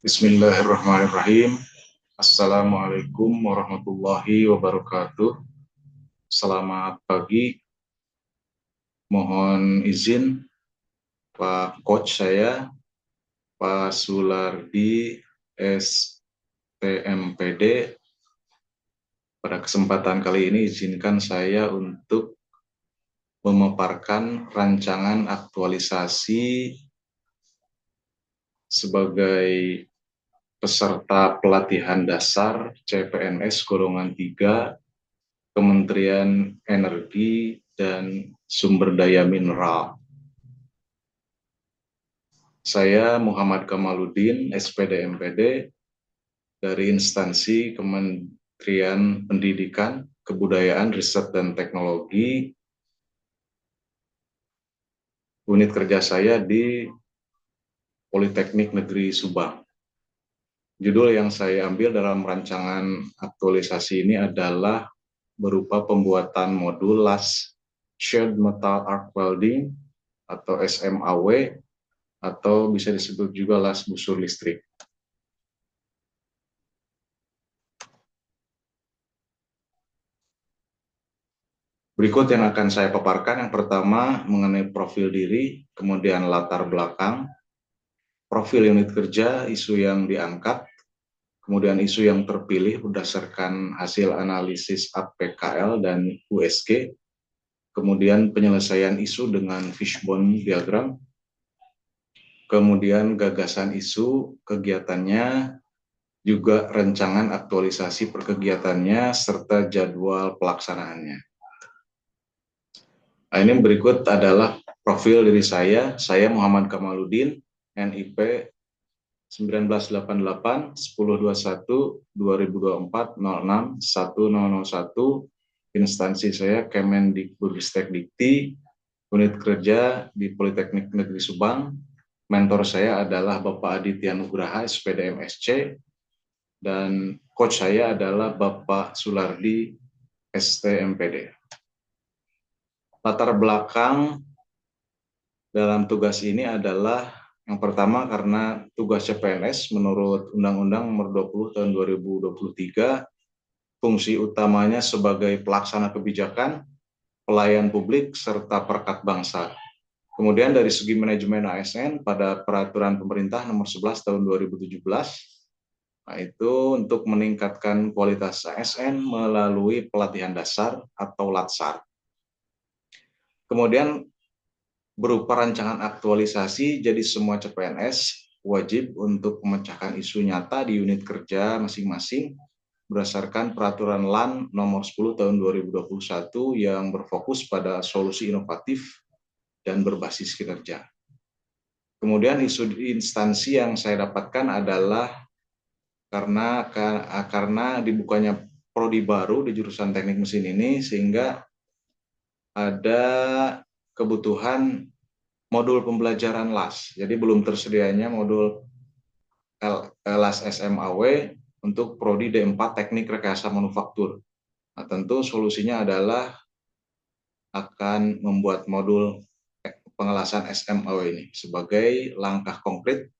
Bismillahirrahmanirrahim. Assalamualaikum warahmatullahi wabarakatuh. Selamat pagi. Mohon izin Pak Coach saya, Pak Sulardi STMPD. Pada kesempatan kali ini izinkan saya untuk memaparkan rancangan aktualisasi sebagai peserta pelatihan dasar CPNS golongan 3 Kementerian Energi dan Sumber Daya Mineral. Saya Muhammad Kamaluddin, SPD MPD, dari instansi Kementerian Pendidikan, Kebudayaan, Riset, dan Teknologi. Unit kerja saya di Politeknik Negeri Subang. Judul yang saya ambil dalam rancangan aktualisasi ini adalah berupa pembuatan modul LAS Shared Metal Arc Welding atau SMAW, atau bisa disebut juga LAS busur listrik. Berikut yang akan saya paparkan. Yang pertama mengenai profil diri, kemudian latar belakang, profil unit kerja, isu yang diangkat, kemudian isu yang terpilih berdasarkan hasil analisis APKL dan USG, kemudian penyelesaian isu dengan fishbone diagram, kemudian gagasan isu, kegiatannya, juga rancangan aktualisasi perkegiatannya, serta jadwal pelaksanaannya. Nah, ini berikut adalah profil diri saya. Saya Muhammad Kamaluddin, NIP 1988 1021 2024 06 1001. Instansi saya Kemendikbudristek Dikti, unit kerja di Politeknik Negeri Subang. Mentor saya adalah Bapak Aditya Nugraha, SPD MSc, dan coach saya adalah Bapak Sulardi, STMPD. Latar belakang dalam tugas ini adalah yang pertama karena tugas CPNS menurut Undang-Undang Nomor 20 Tahun 2023, fungsi utamanya sebagai pelaksana kebijakan, pelayan publik, serta perekat bangsa. Kemudian dari segi manajemen ASN pada Peraturan Pemerintah Nomor 11 Tahun 2017, nah itu untuk meningkatkan kualitas ASN melalui pelatihan dasar atau LATSAR. Kemudian berupa rancangan aktualisasi, jadi semua CPNS wajib untuk memecahkan isu nyata di unit kerja masing-masing berdasarkan Peraturan LAN Nomor 10 Tahun 2021 yang berfokus pada solusi inovatif dan berbasis kinerja. Kemudian isu instansi yang saya dapatkan adalah karena dibukanya prodi baru di jurusan teknik mesin ini, sehingga ada kebutuhan modul pembelajaran LAS. Jadi belum tersedianya modul LAS SMAW untuk prodi D4 Teknik Rekayasa Manufaktur. Nah, tentu solusinya adalah akan membuat modul pengelasan SMAW ini sebagai langkah konkret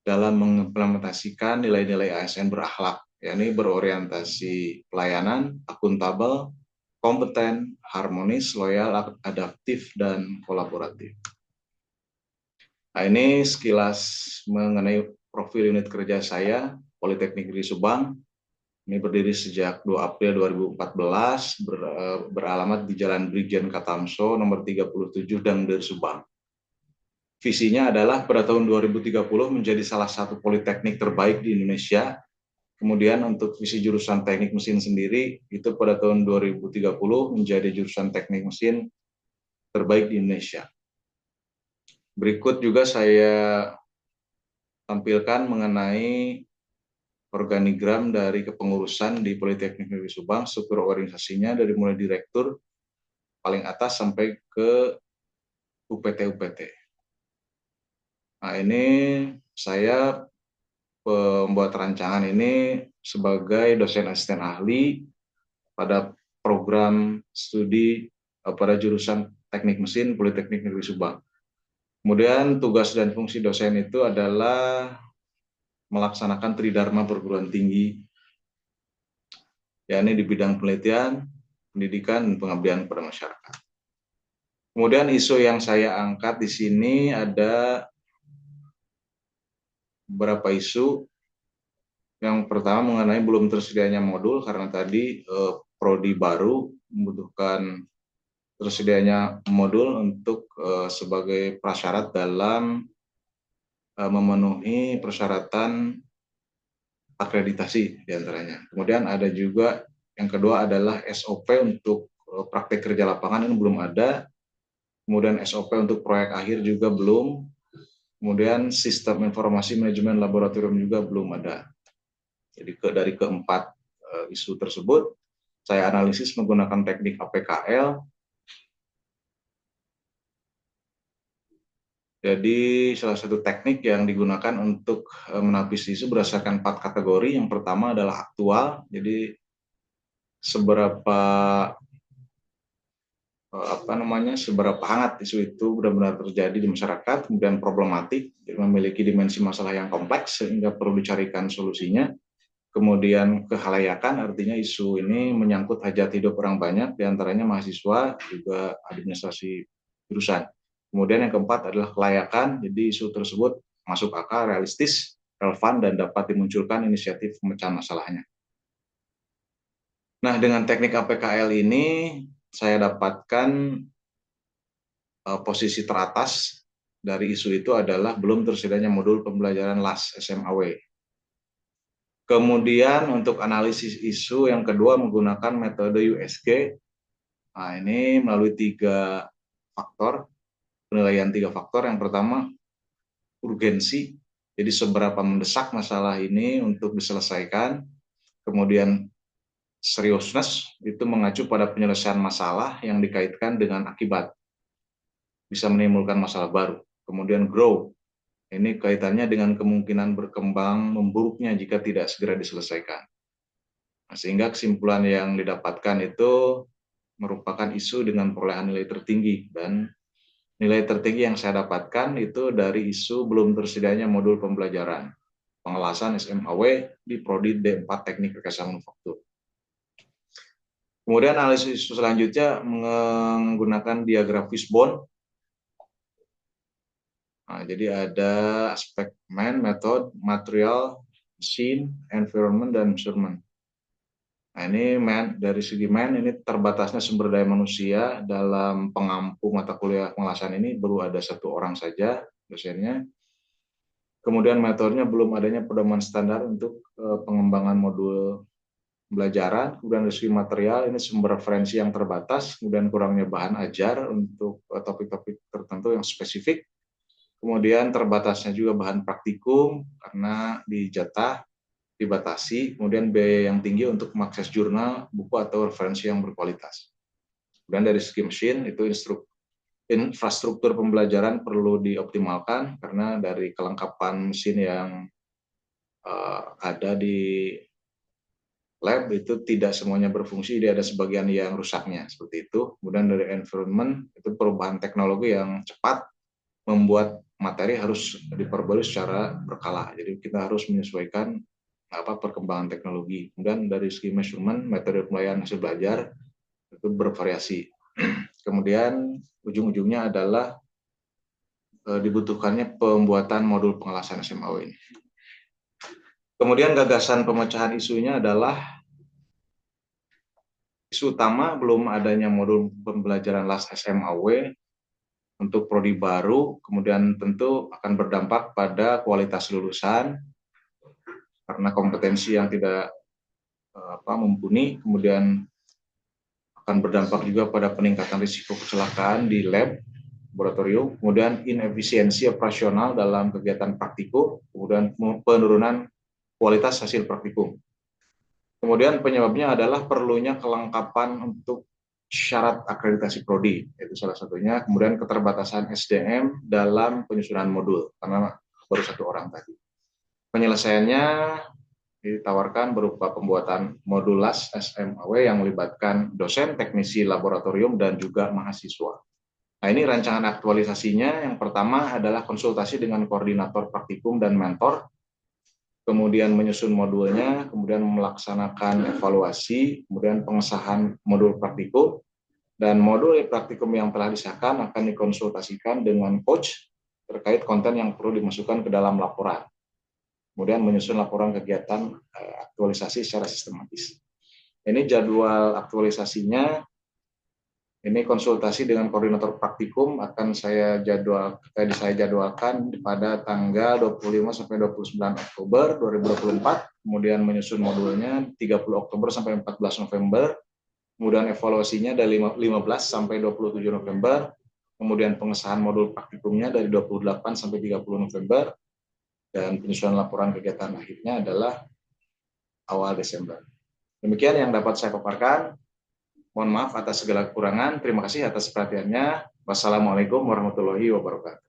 dalam mengimplementasikan nilai-nilai ASN berakhlak, yakni berorientasi pelayanan, akuntabel, kompeten, harmonis, loyal, adaptif, dan kolaboratif. Nah, ini sekilas mengenai profil unit kerja saya, Politeknik Negeri Subang. Ini berdiri sejak 2 April 2014, beralamat di Jalan Brigjen Katamso nomor 37 Dangder Subang. Visinya adalah pada tahun 2030 menjadi salah satu politeknik terbaik di Indonesia. Kemudian untuk visi jurusan teknik mesin sendiri, itu pada tahun 2030 menjadi jurusan teknik mesin terbaik di Indonesia. Berikut juga saya tampilkan mengenai organigram dari kepengurusan di Politeknik Negeri Subang, struktur organisasinya dari mulai direktur paling atas sampai ke UPT-UPT. Nah, ini saya pembuat rancangan ini sebagai dosen asisten ahli pada program studi pada jurusan teknik mesin Politeknik Negeri Subang. Kemudian tugas dan fungsi dosen itu adalah melaksanakan tridharma perguruan tinggi, yakni di bidang penelitian, pendidikan, dan pengabdian kepada masyarakat. Kemudian isu yang saya angkat di sini ada beberapa isu. Yang pertama mengenai belum tersedianya modul, karena tadi prodi baru membutuhkan tersedianya modul untuk sebagai prasyarat dalam memenuhi persyaratan akreditasi diantaranya. Kemudian ada juga yang kedua adalah SOP untuk praktek kerja lapangan ini belum ada. Kemudian SOP untuk proyek akhir juga belum. Kemudian sistem informasi manajemen laboratorium juga belum ada. Jadi dari keempat isu tersebut, saya analisis menggunakan teknik APKL. Jadi salah satu teknik yang digunakan untuk menapis isu berdasarkan 4 kategori. Yang pertama adalah aktual, jadi seberapa seberapa hangat isu itu benar-benar terjadi di masyarakat. Kemudian problematik, jadi memiliki dimensi masalah yang kompleks sehingga perlu dicarikan solusinya. Kemudian kehalayakan, artinya isu ini menyangkut hajat hidup orang banyak, diantaranya mahasiswa, juga administrasi jurusan. Kemudian yang keempat adalah kelayakan, jadi isu tersebut masuk akal, realistis, relevan, dan dapat dimunculkan inisiatif pemecahan masalahnya. Nah, dengan teknik APKL ini, saya dapatkan posisi teratas dari isu itu adalah belum tersedianya modul pembelajaran LAS SMAW. Kemudian untuk analisis isu yang kedua menggunakan metode USG. Nah, ini melalui 3 faktor, penilaian 3 faktor. Yang pertama, urgensi. Jadi seberapa mendesak masalah ini untuk diselesaikan. Kemudian seriousness, itu mengacu pada penyelesaian masalah yang dikaitkan dengan akibat. Bisa menimbulkan masalah baru. Kemudian grow. Ini kaitannya dengan kemungkinan berkembang memburuknya jika tidak segera diselesaikan. Nah, sehingga kesimpulan yang didapatkan itu merupakan isu dengan perolehan nilai tertinggi, dan nilai tertinggi yang saya dapatkan itu dari isu belum tersedianya modul pembelajaran pengelasan SMAW di Prodi D4 Teknik Rekayasa Manufaktur. Kemudian analisis isu selanjutnya menggunakan diagram fishbone. Nah, jadi ada aspek man, method, material, scene, environment, dan measurement. Nah, ini dari segi ini terbatasnya sumber daya manusia dalam pengampu mata kuliah pengelasan ini baru ada 1 orang saja dosennya. Kemudian metodenya belum adanya pedoman standar untuk pengembangan modul pembelajaran. Kemudian dari segi material ini sumber referensi yang terbatas, kemudian kurangnya bahan ajar untuk topik-topik tertentu yang spesifik. Kemudian terbatasnya juga bahan praktikum karena dijatah, dibatasi. Kemudian biaya yang tinggi untuk mengakses jurnal, buku, atau referensi yang berkualitas. Kemudian dari segi mesin, itu infrastruktur pembelajaran perlu dioptimalkan karena dari kelengkapan mesin yang ada di lab itu tidak semuanya berfungsi, dia ada sebagian yang rusaknya, seperti itu. Kemudian dari environment, itu perubahan teknologi yang cepat membuat materi harus diperbarui secara berkala. Jadi kita harus menyesuaikan perkembangan teknologi. Kemudian dari segi measurement, metode penilaian hasil belajar itu bervariasi. Kemudian ujung-ujungnya adalah dibutuhkannya pembuatan modul pengelasan SMAW ini. Kemudian gagasan pemecahan isunya adalah isu utama belum adanya modul pembelajaran LAS SMAW untuk prodi baru, kemudian tentu akan berdampak pada kualitas lulusan karena kompetensi yang tidak mumpuni, kemudian akan berdampak juga pada peningkatan risiko kecelakaan di lab, laboratorium, kemudian inefisiensi operasional dalam kegiatan praktikum, kemudian penurunan kualitas hasil praktikum. Kemudian penyebabnya adalah perlunya kelengkapan untuk syarat akreditasi prodi, itu salah satunya. Kemudian keterbatasan SDM dalam penyusunan modul, karena baru 1 orang tadi. Penyelesaiannya ditawarkan berupa pembuatan modul LAS SMAW yang melibatkan dosen, teknisi laboratorium, dan juga mahasiswa. Nah, ini rancangan aktualisasinya. Yang pertama adalah konsultasi dengan koordinator praktikum dan mentor, kemudian menyusun modulnya, kemudian melaksanakan evaluasi, kemudian pengesahan modul praktikum, dan modul praktikum yang telah disahkan akan dikonsultasikan dengan coach terkait konten yang perlu dimasukkan ke dalam laporan. Kemudian menyusun laporan kegiatan aktualisasi secara sistematis. Ini jadwal aktualisasinya. Ini konsultasi dengan koordinator praktikum akan saya jadwalkan pada tanggal 25 sampai 29 Oktober 2024, kemudian menyusun modulnya 30 Oktober sampai 14 November, kemudian evaluasinya dari 15 sampai 27 November, kemudian pengesahan modul praktikumnya dari 28 sampai 30 November, dan penyusunan laporan kegiatan akhirnya adalah awal Desember. Demikian yang dapat saya paparkan. Mohon maaf atas segala kekurangan. Terima kasih atas perhatiannya. Wassalamualaikum warahmatullahi wabarakatuh.